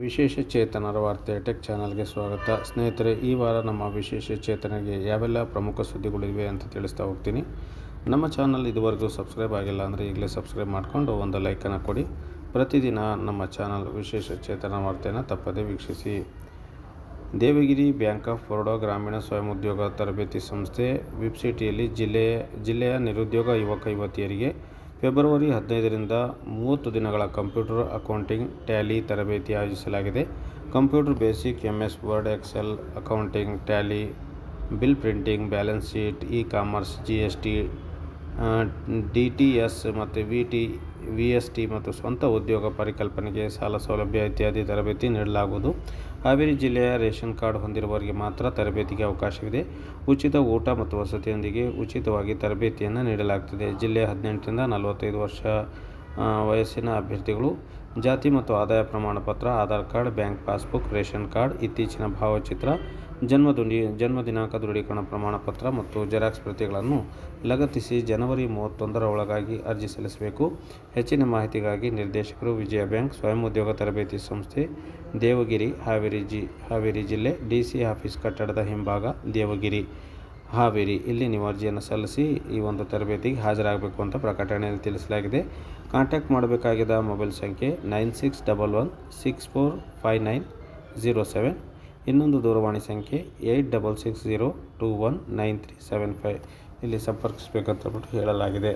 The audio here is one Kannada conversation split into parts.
ವಿಶೇಷ ಚೇತನರ ವಾರ್ತೆ ಟೆಕ್ ಚಾನಲ್ಗೆ ಸ್ವಾಗತ. ಸ್ನೇಹಿತರೆ, ಈ ವಾರ ನಮ್ಮ ವಿಶೇಷ ಚೇತನರಿಗೆ ಯಾವೆಲ್ಲ ಪ್ರಮುಖ ಸುದ್ದಿಗಳಿವೆ ಅಂತ ತಿಳಿಸ್ತಾ ಹೋಗ್ತೀನಿ. ನಮ್ಮ ಚಾನಲ್ ಇದುವರೆಗೂ ಸಬ್ಸ್ಕ್ರೈಬ್ ಆಗಿಲ್ಲ ಅಂದರೆ ಈಗಲೇ ಸಬ್ಸ್ಕ್ರೈಬ್ ಮಾಡಿಕೊಂಡು ಒಂದು ಲೈಕನ್ನು ಕೊಡಿ. ಪ್ರತಿದಿನ ನಮ್ಮ ಚಾನಲ್ ವಿಶೇಷ ಚೇತನ ವಾರ್ತೆಯನ್ನು ತಪ್ಪದೇ ವೀಕ್ಷಿಸಿ. ದೇವಗಿರಿ ಬ್ಯಾಂಕ್ ಆಫ್ ಬರೋಡಾ ಗ್ರಾಮೀಣ ಸ್ವಯಂ ಉದ್ಯೋಗ ತರಬೇತಿ ಸಂಸ್ಥೆ ವೆಬ್ಸೈಟಿಯಲ್ಲಿ ಜಿಲ್ಲೆಯ ನಿರುದ್ಯೋಗ ಯುವಕ ಯುವತಿಯರಿಗೆ ಫೆಬ್ರವರಿ 15ರಿಂದ 30 ದಿನಗಳ ಕಂಪ್ಯೂಟರ್ ಅಕೌಂಟಿಂಗ್ ಟ್ಯಾಲಿ ತರಬೇತಿ ಆಯೋಜಿಸಲಾಗಿದೆ. Computer basic, MS Word, Excel, accounting, Tally, bill printing, balance sheet, e-commerce, GST, DTS ಮತ್ತು VST ಮತ್ತು ಸ್ವಂತ ಉದ್ಯೋಗ ಪರಿಕಲ್ಪನೆಗೆ ಸಾಲ ಸೌಲಭ್ಯ ಇತ್ಯಾದಿ ತರಬೇತಿ ನೀಡಲಾಗುವುದು. ಹಾವೇರಿ ಜಿಲ್ಲೆಯ ರೇಷನ್ ಕಾರ್ಡ್ ಹೊಂದಿರುವವರಿಗೆ ಮಾತ್ರ ತರಬೇತಿಗೆ ಅವಕಾಶವಿದೆ. ಉಚಿತ ಊಟ ಮತ್ತು ವಸತಿಯೊಂದಿಗೆ ಉಚಿತವಾಗಿ ತರಬೇತಿಯನ್ನು ನೀಡಲಾಗುತ್ತದೆ. ಜಿಲ್ಲೆಯ 18ರಿಂದ 45 ವರ್ಷ ವಯಸ್ಸಿನ ಅಭ್ಯರ್ಥಿಗಳು ಜಾತಿ ಮತ್ತು ಆದಾಯ ಪ್ರಮಾಣ ಪತ್ರ, Aadhaar card, bank passbook, ration card, ಇತ್ತೀಚಿನ ಭಾವಚಿತ್ರ, ಜನ್ಮ ದಿನಾಂಕ ದೃಢೀಕರಣ ಪ್ರಮಾಣ ಪತ್ರ ಮತ್ತು ಜೆರಾಕ್ಸ್ ಪ್ರತಿಗಳನ್ನು ಲಗತ್ತಿಸಿ ಜನವರಿ 31ರ ಒಳಗಾಗಿ ಅರ್ಜಿ ಸಲ್ಲಿಸಬೇಕು. ಹೆಚ್ಚಿನ ಮಾಹಿತಿಗಾಗಿ ನಿರ್ದೇಶಕರು, ವಿಜಯ ಬ್ಯಾಂಕ್, ಸ್ವಯಂ ಉದ್ಯೋಗ ತರಬೇತಿ ಸಂಸ್ಥೆ, ದೇವಗಿರಿ, ಹಾವೇರಿ ಜಿಲ್ಲೆ, DC ಆಫೀಸ್ ಕಟ್ಟಡದ ಹಿಂಭಾಗ, ದೇವಗಿರಿ, ಹಾವೇರಿ ಇಲ್ಲಿ ನೀವು ಅರ್ಜಿಯನ್ನು ಸಲ್ಲಿಸಿ ಈ ಒಂದು ತರಬೇತಿಗೆ ಹಾಜರಾಗಬೇಕು ಅಂತ ಪ್ರಕಟಣೆಯಲ್ಲಿ ತಿಳಿಸಲಾಗಿದೆ. ಕಾಂಟ್ಯಾಕ್ಟ್ ಮಾಡಬೇಕಾಗಿದ್ದ ಮೊಬೈಲ್ ಸಂಖ್ಯೆ 9611645907. ಇನ್ನೊಂದು ದೂರವಾಣಿ ಸಂಖ್ಯೆ 8660219375 ಇಲ್ಲಿ ಸಂಪರ್ಕಿಸಬೇಕಂತ ಹೇಳಲಾಗಿದೆ.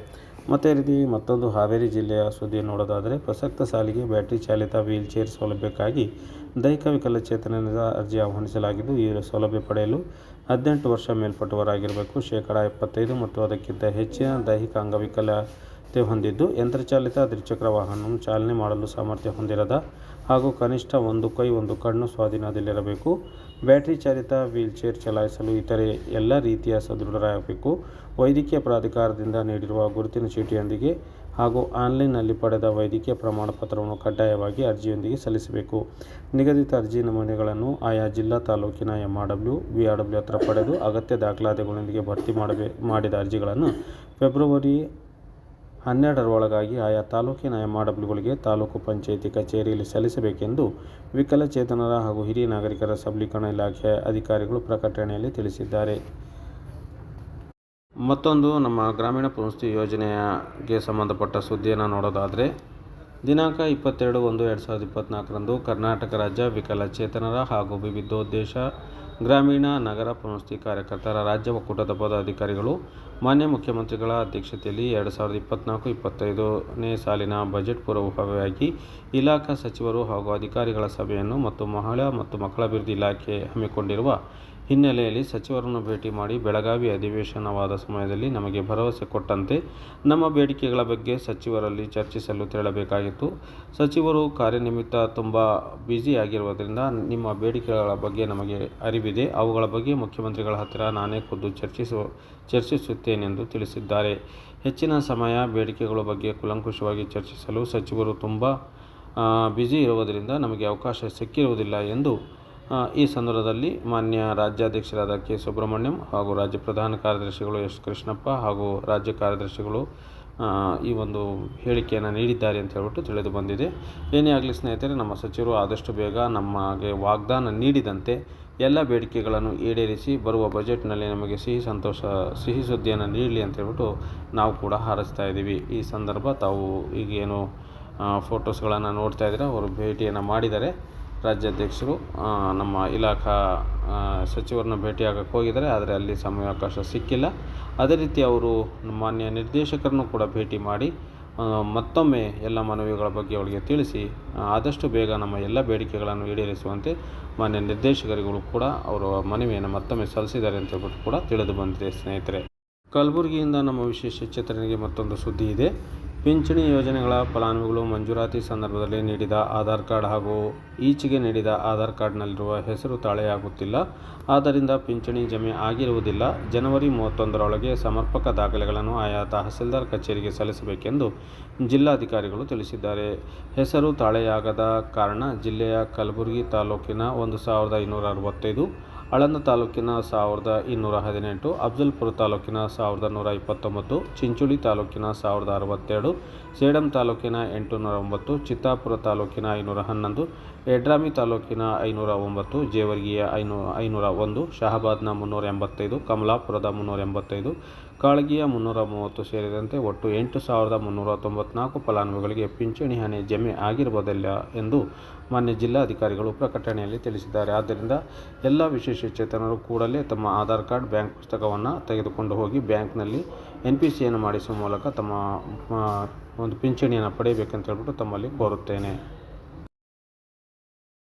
ಮತ್ತು ರೀತಿ ಮತ್ತೊಂದು ಹಾವೇರಿ ಜಿಲ್ಲೆಯ ಸುದ್ದಿ ನೋಡೋದಾದರೆ, ಪ್ರಸಕ್ತ ಸಾಲಿಗೆ ಬ್ಯಾಟರಿ ಚಾಲಿತ ವೀಲ್ ಚೇರ್ ಸೌಲಭ್ಯಕ್ಕಾಗಿ ದೈಹಿಕ ವಿಕಲಚೇತನರಿಂದ ಅರ್ಜಿ ಆಹ್ವಾನಿಸಲಾಗಿದ್ದು, ಈ ಸೌಲಭ್ಯ ಪಡೆಯಲು 18 ವರ್ಷ ಮೇಲ್ಪಟ್ಟವರಾಗಿರಬೇಕು. 75% ಮತ್ತು ಅದಕ್ಕಿಂತ ಹೆಚ್ಚಿನ ದೈಹಿಕ ಅಂಗವಿಕಲತೆ ಹೊಂದಿದ್ದು, ಯಂತ್ರಚಾಲಿತ ದ್ವಿಚಕ್ರ ವಾಹನವನ್ನು ಚಾಲನೆ ಮಾಡಲು ಸಾಮರ್ಥ್ಯ ಹೊಂದಿರದ ಹಾಗೂ ಕನಿಷ್ಠ ಒಂದು ಕೈ ಒಂದು ಕಣ್ಣು ಸ್ವಾಧೀನದಲ್ಲಿರಬೇಕು. ಬ್ಯಾಟರಿ ಚಾಲಿತ ವೀಲ್ಚೇರ್ ಚಲಾಯಿಸಲು ಇತರೆ ಎಲ್ಲ ರೀತಿಯ ಸದೃಢರಾಗಬೇಕು. ವೈದ್ಯಕೀಯ ಪ್ರಾಧಿಕಾರದಿಂದ ನೀಡಿರುವ ಗುರುತಿನ ಚೀಟಿಯೊಂದಿಗೆ ಹಾಗೂ ಆನ್ಲೈನ್ನಲ್ಲಿ ಪಡೆದ ವೈದ್ಯಕೀಯ ಪ್ರಮಾಣ ಪತ್ರವನ್ನು ಕಡ್ಡಾಯವಾಗಿ ಅರ್ಜಿಯೊಂದಿಗೆ ಸಲ್ಲಿಸಬೇಕು. ನಿಗದಿತ ಅರ್ಜಿ ನಮೂನೆಗಳನ್ನು ಆಯಾ ಜಿಲ್ಲಾ ತಾಲೂಕಿನ MRW, VRW ಹತ್ರ ಪಡೆದು ಅಗತ್ಯ ದಾಖಲಾತಿಗಳೊಂದಿಗೆ ಭರ್ತಿ ಮಾಡಿದ ಅರ್ಜಿಗಳನ್ನು ಫೆಬ್ರವರಿ 12ರ ಒಳಗಾಗಿ ಆಯಾ ತಾಲೂಕಿನ MRWಗಳಿಗೆ ತಾಲೂಕು ಪಂಚಾಯಿತಿ ಕಚೇರಿಯಲ್ಲಿ ಸಲ್ಲಿಸಬೇಕೆಂದು ವಿಕಲಚೇತನರ ಹಾಗೂ ಹಿರಿಯ ನಾಗರಿಕರ ಸಬಲೀಕರಣ ಇಲಾಖೆಯ ಅಧಿಕಾರಿಗಳು ಪ್ರಕಟಣೆಯಲ್ಲಿ ತಿಳಿಸಿದ್ದಾರೆ. ಮತ್ತೊಂದು ನಮ್ಮ ಗ್ರಾಮೀಣ ಪುನರ್ವಸತಿ ಯೋಜನೆಗೆ ಸಂಬಂಧಪಟ್ಟ ಸುದ್ದಿಯನ್ನು ನೋಡೋದಾದರೆ, ದಿನಾಂಕ 22/1/2024ರಂದು ಕರ್ನಾಟಕ ರಾಜ್ಯ ವಿಕಲಚೇತನರ ಹಾಗೂ ವಿವಿಧೋದ್ದೇಶ ಗ್ರಾಮೀಣ ನಗರ ಪುನರ್ವಸತಿ ಕಾರ್ಯಕರ್ತರ ರಾಜ್ಯ ಒಕ್ಕೂಟದ ಪದಾಧಿಕಾರಿಗಳು ಮಾನ್ಯ ಮುಖ್ಯಮಂತ್ರಿಗಳ ಅಧ್ಯಕ್ಷತೆಯಲ್ಲಿ 2024-25ನೇ ಸಾಲಿನ ಬಜೆಟ್ ಪೂರ್ವಭಾವಿಯಾಗಿ ಇಲಾಖಾ ಸಚಿವರು ಹಾಗೂ ಅಧಿಕಾರಿಗಳ ಸಭೆಯನ್ನು ಮತ್ತು ಮಹಿಳಾ ಮತ್ತು ಮಕ್ಕಳ ಅಭಿವೃದ್ಧಿ ಇಲಾಖೆ ಹಮ್ಮಿಕೊಂಡಿರುವ ಹಿನ್ನೆಲೆಯಲ್ಲಿ ಸಚಿವರನ್ನು ಭೇಟಿ ಮಾಡಿ ಬೆಳಗಾವಿ ಅಧಿವೇಶನವಾದ ಸಮಯದಲ್ಲಿ ನಮಗೆ ಭರವಸೆ ಕೊಟ್ಟಂತೆ ನಮ್ಮ ಬೇಡಿಕೆಗಳ ಬಗ್ಗೆ ಸಚಿವರಲ್ಲಿ ಚರ್ಚಿಸಲು ತೆರಳಬೇಕಾಗಿತ್ತು. ಸಚಿವರು ಕಾರ್ಯನಿಮಿತ್ತ ತುಂಬ ಬ್ಯುಸಿಯಾಗಿರುವುದರಿಂದ ನಿಮ್ಮ ಬೇಡಿಕೆಗಳ ಬಗ್ಗೆ ನಮಗೆ ಅರಿವಿದೆ. ಅವುಗಳ ಬಗ್ಗೆ ಮುಖ್ಯಮಂತ್ರಿಗಳ ಹತ್ತಿರ ನಾನೇ ಖುದ್ದು ಚರ್ಚಿಸುತ್ತೇನೆಂದು ತಿಳಿಸಿದ್ದಾರೆ. ಹೆಚ್ಚಿನ ಸಮಯ ಬೇಡಿಕೆಗಳ ಬಗ್ಗೆ ಕೂಲಂಕುಷವಾಗಿ ಚರ್ಚಿಸಲು ಸಚಿವರು ತುಂಬ ಬ್ಯುಸಿ ಇರುವುದರಿಂದ ನಮಗೆ ಅವಕಾಶ ಸಿಕ್ಕಿರುವುದಿಲ್ಲ ಎಂದು ಈ ಸಂದರ್ಭದಲ್ಲಿ ಮಾನ್ಯ ರಾಜ್ಯಾಧ್ಯಕ್ಷರಾದ ಕೆ. ಸುಬ್ರಹ್ಮಣ್ಯಂ ಹಾಗೂ ರಾಜ್ಯ ಪ್ರಧಾನ ಕಾರ್ಯದರ್ಶಿಗಳು ಎಸ್. ಕೃಷ್ಣಪ್ಪ ಹಾಗೂ ರಾಜ್ಯ ಕಾರ್ಯದರ್ಶಿಗಳು ಈ ಒಂದು ಹೇಳಿಕೆಯನ್ನು ನೀಡಿದ್ದಾರೆ ಅಂತ ಹೇಳ್ಬಿಟ್ಟು ತಿಳಿದು ಬಂದಿದೆ. ಏನೇ ಆಗಲಿ ಸ್ನೇಹಿತರೆ, ನಮ್ಮ ಸಚಿವರು ಆದಷ್ಟು ಬೇಗ ನಮಗೆ ವಾಗ್ದಾನ ನೀಡಿದಂತೆ ಎಲ್ಲ ಬೇಡಿಕೆಗಳನ್ನು ಈಡೇರಿಸಿ ಬರುವ ಬಜೆಟ್ನಲ್ಲಿ ನಮಗೆ ಸಿಹಿ ಸುದ್ದಿಯನ್ನು ನೀಡಲಿ ಅಂತ ಹೇಳ್ಬಿಟ್ಟು ನಾವು ಕೂಡ ಹಾರೈಸ್ತಾ ಇದ್ದೀವಿ. ಈ ಸಂದರ್ಭ ತಾವು ಈಗೇನು ಫೋಟೋಸ್ಗಳನ್ನು ನೋಡ್ತಾ ಇದ್ದೀರಾ, ಅವರು ಭೇಟಿಯನ್ನು ಮಾಡಿದ್ದಾರೆ. ರಾಜ್ಯಾಧ್ಯಕ್ಷರು ನಮ್ಮ ಇಲಾಖಾ ಸಚಿವರನ್ನು ಭೇಟಿಯಾಗಕ್ಕೆ ಹೋಗಿದ್ದಾರೆ, ಆದರೆ ಅಲ್ಲಿ ಸಮಯಾವಕಾಶ ಸಿಕ್ಕಿಲ್ಲ. ಅದೇ ರೀತಿ ಅವರು ಮಾನ್ಯ ನಿರ್ದೇಶಕರನ್ನು ಕೂಡ ಭೇಟಿ ಮಾಡಿ ಮತ್ತೊಮ್ಮೆ ಎಲ್ಲ ಮನವಿಗಳ ಬಗ್ಗೆ ಅವರಿಗೆ ತಿಳಿಸಿ ಆದಷ್ಟು ಬೇಗ ನಮ್ಮ ಎಲ್ಲ ಬೇಡಿಕೆಗಳನ್ನು ಈಡೇರಿಸುವಂತೆ ಮಾನ್ಯ ನಿರ್ದೇಶಕರುಗಳು ಕೂಡ ಅವರ ಮನವಿಯನ್ನು ಮತ್ತೊಮ್ಮೆ ಸಲ್ಲಿಸಿದ್ದಾರೆ ಅಂತ ಹೇಳ್ಬಿಟ್ಟು ಕೂಡ ತಿಳಿದು ಬಂದಿದೆ. ಸ್ನೇಹಿತರೆ, ಕಲಬುರಗಿಯಿಂದ ನಮ್ಮ ವಿಶೇಷ ಚೇತನರಿಗೆ ಮತ್ತೊಂದು ಸುದ್ದಿ ಇದೆ. ಪಿಂಚಣಿ ಯೋಜನೆಗಳ ಫಲಾನುಭವಿಗಳು ಮಂಜೂರಾತಿ ಸಂದರ್ಭದಲ್ಲಿ ನೀಡಿದ ಆಧಾರ್ ಕಾರ್ಡ್ ಹಾಗೂ ಈಚೆಗೆ ನೀಡಿದ ಆಧಾರ್ ಕಾರ್ಡ್ನಲ್ಲಿರುವ ಹೆಸರು ತಾಳೆಯಾಗುತ್ತಿಲ್ಲ. ಆದ್ದರಿಂದ ಪಿಂಚಣಿ ಜಮೆ ಆಗಿರುವುದಿಲ್ಲ. ಜನವರಿ 31ರೊಳಗೆ ಸಮರ್ಪಕ ದಾಖಲೆಗಳನ್ನು ಆಯಾ ತಹಸೀಲ್ದಾರ್ ಕಚೇರಿಗೆ ಸಲ್ಲಿಸಬೇಕೆಂದು ಜಿಲ್ಲಾಧಿಕಾರಿಗಳು ತಿಳಿಸಿದ್ದಾರೆ. ಹೆಸರು ತಾಳೆಯಾಗದ ಕಾರಣ ಜಿಲ್ಲೆಯ ಕಲಬುರಗಿ ತಾಲೂಕಿನ 1565 ಆಳಂದ ತಾಲೂಕಿನ 1218, ಅಫ್ಜಲ್ಪುರ ತಾಲೂಕಿನ 1129, ಚಿಂಚೋಳಿ ತಾಲೂಕಿನ 1062, ಸೇಡಂ ತಾಲೂಕಿನ 809, ಚಿತ್ತಾಪುರ ತಾಲೂಕಿನ 511, ಯಡ್ರಾಮಿ ತಾಲೂಕಿನ 509, ಜೇವರ್ಗಿಯ 501, ಶಹಾಬಾದ್ನ 385, ಕಮಲಾಪುರದ 385, ಕಾಳಗಿಯ 330 ಸೇರಿದಂತೆ ಒಟ್ಟು 8,394 ಫಲಾನುಭವಿಗಳಿಗೆ ಪಿಂಚಣಿ ಹಣ ಜಮೆ ಆಗಿರುವುದಿಲ್ಲ ಎಂದು ಮಾನ್ಯ ಜಿಲ್ಲಾಧಿಕಾರಿಗಳು ಪ್ರಕಟಣೆಯಲ್ಲಿ ತಿಳಿಸಿದ್ದಾರೆ. ಆದ್ದರಿಂದ ಎಲ್ಲ ವಿಶೇಷಚೇತನರು ಕೂಡಲೇ ತಮ್ಮ ಆಧಾರ್ ಕಾರ್ಡ್, ಬ್ಯಾಂಕ್ ಪುಸ್ತಕವನ್ನು ತೆಗೆದುಕೊಂಡು ಹೋಗಿ ಬ್ಯಾಂಕ್ನಲ್ಲಿ NPCಯನ್ನು ಮಾಡಿಸುವ ಮೂಲಕ ತಮ್ಮ ಒಂದು ಪಿಂಚಣಿಯನ್ನು ಪಡೆಯಬೇಕಂತ ಹೇಳ್ಬಿಟ್ಟು ತಮ್ಮಲ್ಲಿ ಕೋರುತ್ತೇನೆ.